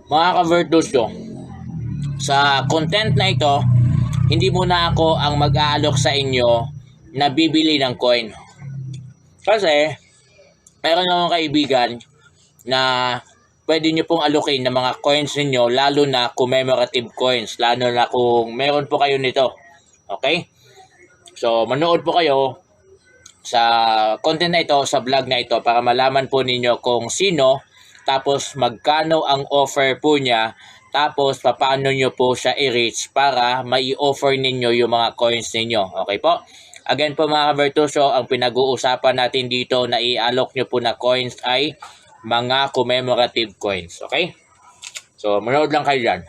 Mga ka-Virtusyo, sa content na ito, hindi muna ako ang mag-aalok sa inyo na bibili ng coin. Kasi, mayroon akong kaibigan na pwede nyo pong alokin ng mga coins ninyo, lalo na commemorative coins, lalo na kung meron po kayo nito. Okay? So, manood po kayo sa content na ito, sa vlog na ito, para malaman po ninyo kung sino, tapos magkano ang offer po niya, tapos paano nyo po siya i-reach para mai-offer ninyo yung mga coins ninyo. Okay po? Again po mga ka-Virtusyo, ang pinag-uusapan natin dito na i-alok nyo po na coins ay mga commemorative coins. Okay? So, manood lang kayo dyan.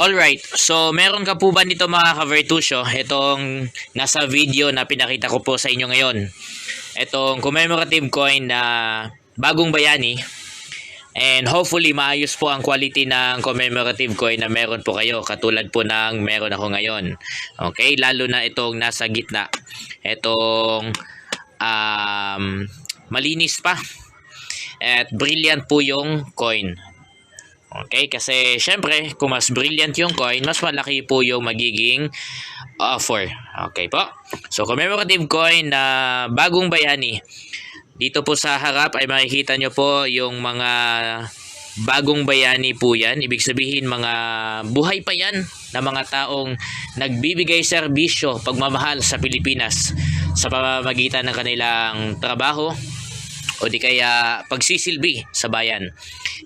Alright, so meron ka po ba nito mga ka-Virtusyo? Itong nasa video na pinakita ko po sa inyo ngayon. Itong commemorative coin na bagong bayani. And hopefully maayos po ang quality ng commemorative coin na meron po kayo. Katulad po ng meron ako ngayon. Okay, lalo na itong nasa gitna. Itong malinis pa. At brilliant po yung coin. Okay, kasi syempre, kung mas brilliant yung coin, mas malaki po yung magiging offer. Okay po. So, commemorative coin na bagong bayani. Dito po sa harap ay makikita nyo po yung mga bagong bayani po yan. Ibig sabihin, mga buhay pa yan na mga taong nagbibigay serbisyo, pagmamahal sa Pilipinas sa pamamagitan ng kanilang trabaho o di kaya pagsisilbi sa bayan.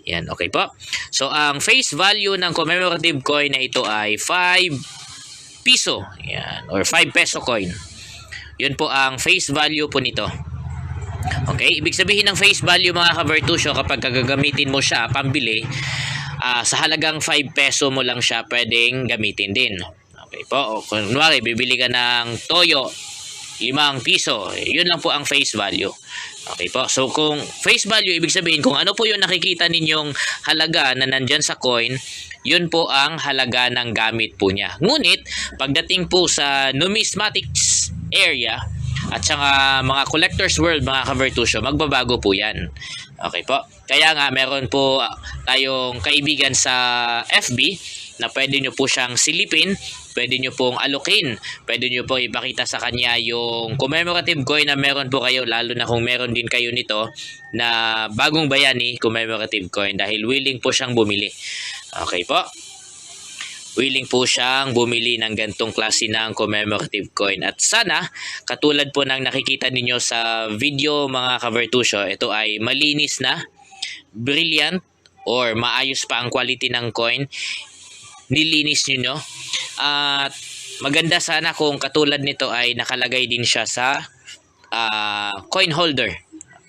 Yan, okay po. So, ang face value ng commemorative coin na ito ay 5 piso. Yan, or 5 peso coin. Yun po ang face value po nito. Okay, ibig sabihin ng face value mga ka-Virtusyo, kapag gagamitin mo siya pambili, sa halagang 5 peso mo lang siya pwedeng gamitin din. Okay po, o kunwari bibili ka ng toyo, 5 piso, yun lang po ang face value. Okay po, so kung face value, ibig sabihin kung ano po yung nakikita ninyong halaga na nandyan sa coin, yun po ang halaga ng gamit po niya. Ngunit, pagdating po sa numismatics area at saka mga collector's world mga ka-Virtusyo, magbabago po yan. Okay po, kaya nga meron po tayong kaibigan sa FB na pwede nyo po siyang silipin, pwede nyo pong alokin, pwede nyo po ipakita sa kanya yung commemorative coin na meron po kayo, lalo na kung meron din kayo nito na bagong bayani commemorative coin, dahil willing po siyang bumili. Okay po, willing po siyang bumili ng gantong klase ng commemorative coin. At sana, katulad po ng nakikita ninyo sa video mga ka-Virtusyo, ito ay malinis na, brilliant, or maayos pa ang quality ng coin, nilinis nyo. At maganda sana kung katulad nito ay nakalagay din siya sa coin holder.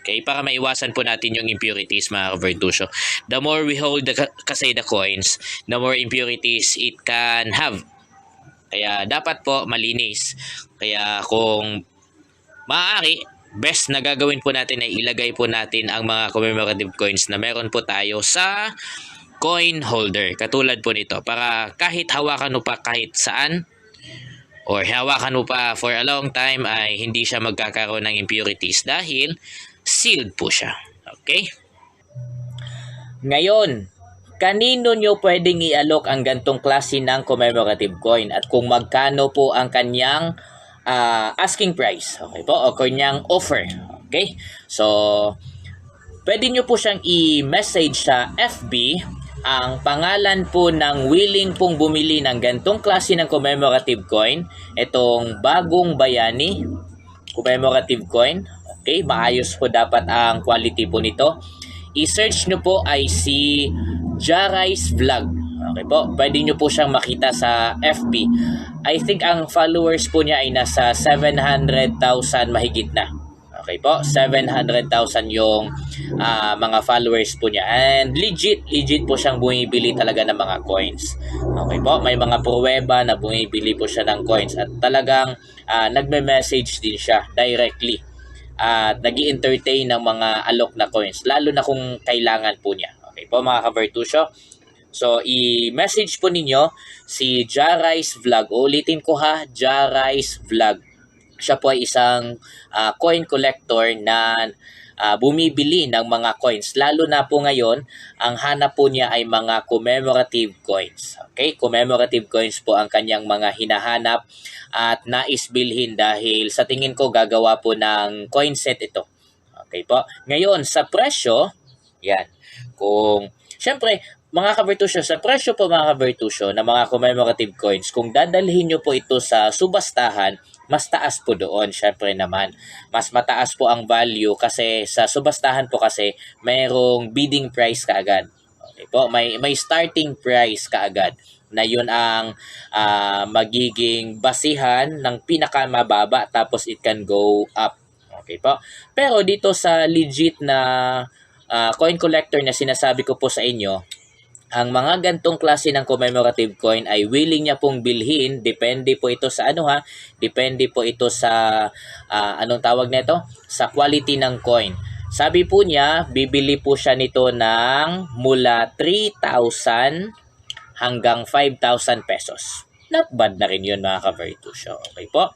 Okay, para maiwasan po natin yung impurities mga ka-Virtusyo. The more we hold the coins, the more impurities it can have. Kaya dapat po malinis. Kaya kung maaari, best na gagawin po natin ay ilagay po natin ang mga commemorative coins na meron po tayo sa coin holder, katulad po nito, para kahit hawakan mo pa kahit saan or hawakan mo pa for a long time ay hindi siya magkakaroon ng impurities dahil sealed po siya. Okay? Ngayon, kanino nyo pwedeng i-alok ang gantong klase ng commemorative coin at kung magkano po ang kanyang asking price? Okay po? O kanyang offer. Okay? So, pwede nyo po siyang i-message sa FB ang pangalan po ng willing pong bumili ng gantong klase ng commemorative coin, itong bagong bayani commemorative coin. Okay, maayos po dapat ang quality po nito. I-search nyo po ay si Jarai's Vlog. Okay po, pwede nyo po siyang makita sa FB. I think ang followers po niya ay nasa 700,000 mahigit na. Okay po, 700,000 yung mga followers po niya. And legit po siyang bumibili talaga ng mga coins. Okay po, may mga pruweba na bumibili po siya ng coins. At talagang nagme-message din siya directly. At nag-i-entertain ng mga alok na coins. Lalo na kung kailangan po niya. po mga kavertusyo. So, i-message po ninyo si Jarice Vlog. Ulitin ko ha, Jarice Vlog. Siya po ay isang coin collector na bumibili ng mga coins. Lalo na po ngayon, ang hanap po niya ay mga commemorative coins. Okay? Commemorative coins po ang kanyang mga hinahanap at nais bilhin dahil sa tingin ko gagawa po ng coin set ito. Okay po? Ngayon, sa presyo, yan. Siyempre, mga kavertusyo, sa presyo po mga kavertusyo na mga commemorative coins, kung dadalhin nyo po ito sa subastahan, mas taas po doon, syempre naman. Mas mataas po ang value kasi sa subastahan po kasi mayroong bidding price kaagad. Okay po, may starting price kaagad na yun ang magiging basihan ng pinakamababa tapos it can go up. Okay po. Pero dito sa legit na coin collector na sinasabi ko po sa inyo, ang mga gantong klase ng commemorative coin ay willing niya pong bilhin. Depende po ito sa depende po ito sa anong tawag nito? Sa quality ng coin. Sabi po niya, bibili po siya nito ng mula 3,000 hanggang 5,000 pesos. Not bad na rin yun mga kavertusyo. Okay po?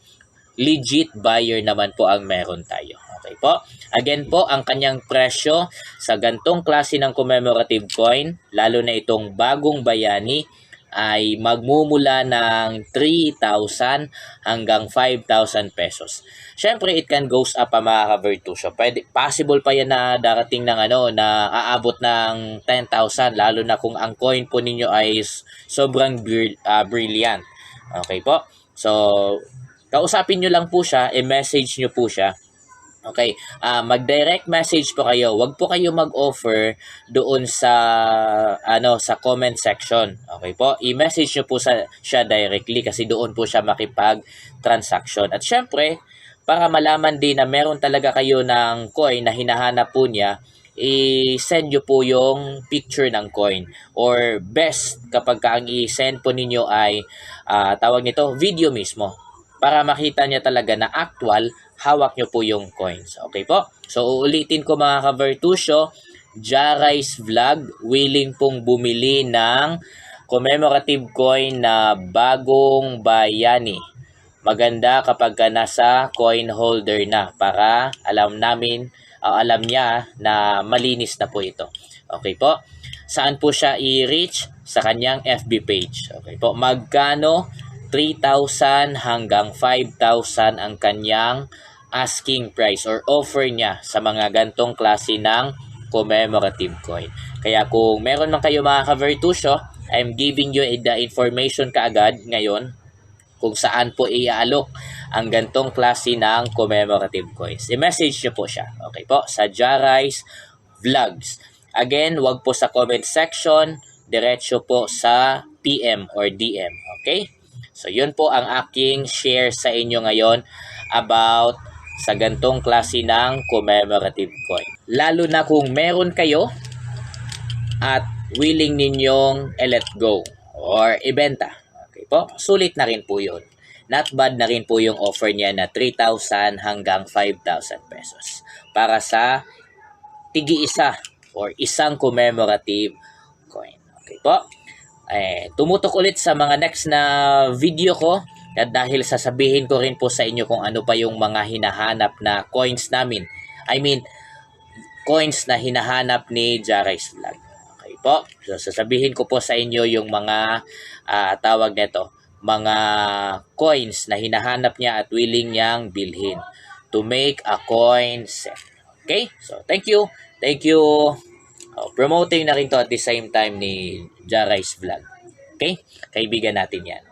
Legit buyer naman po ang meron tayo. Okay po? Again po, ang kanyang presyo sa gantong klase ng commemorative coin, lalo na itong bagong bayani, ay magmumula ng 3,000 hanggang 5,000 pesos. Siyempre, it can goes up pa mga kavertusyo. Possible pa yan na darating ng na aabot ng 10,000, lalo na kung ang coin po ninyo ay sobrang brilliant. Okay po? So, kausapin nyo lang po siya, i-message nyo po siya. Okay, mag-direct message po kayo. Huwag po kayo mag-offer doon sa sa comment section. Okay po? I-message niyo po siya directly kasi doon po siya makipag-transaction. At syempre, para malaman din na meron talaga kayo ng coin na hinahanap po niya, i-send nyo po yung picture ng coin. Or best, kapag ang i-send po ninyo ay tawag nito, video mismo. Para makita niya talaga na actual, hawak nyo po yung coins. Okay po? So, uulitin ko mga kavertusyo, Jarice Vlog, willing pong bumili ng commemorative coin na bagong bayani. Maganda kapag nasa coin holder na para alam niya na malinis na po ito. Okay po? Saan po siya i-reach? Sa kanyang FB page. Okay po? Magkano? 3,000 hanggang 5,000 ang kanyang asking price or offer niya sa mga gantong klase ng commemorative coin. Kaya kung meron man kayo mga kavertusyo, I'm giving you the information kaagad ngayon kung saan po i-aalok ang gantong klase ng commemorative coins. I-message nyo po siya. Okay po? Sa Jarice Vlogs. Again, wag po sa comment section. Diretso po sa PM or DM. Okay? So, yun po ang aking share sa inyo ngayon about sa gantong klase ng commemorative coin. Lalo na kung meron kayo at willing ninyong i-let go or ibenta. Okay po? Sulit na rin po yun. Not bad na rin po yung offer niya na 3,000 hanggang 5,000 pesos para sa tigi-isa or isang commemorative coin. Okay po? Tumutok ulit sa mga next na video ko at dahil sasabihin ko rin po sa inyo kung ano pa yung mga hinahanap na coins namin. I mean, coins na hinahanap ni Jarice Vlog. Okay po? So, sasabihin ko po sa inyo yung mga tawag nito, mga coins na hinahanap niya at willing niyang bilhin to make a coin set. Okay? So, thank you. Thank you. Promoting na rin to at the same time ni Jarice Vlog. Okay? Kaibigan natin yan.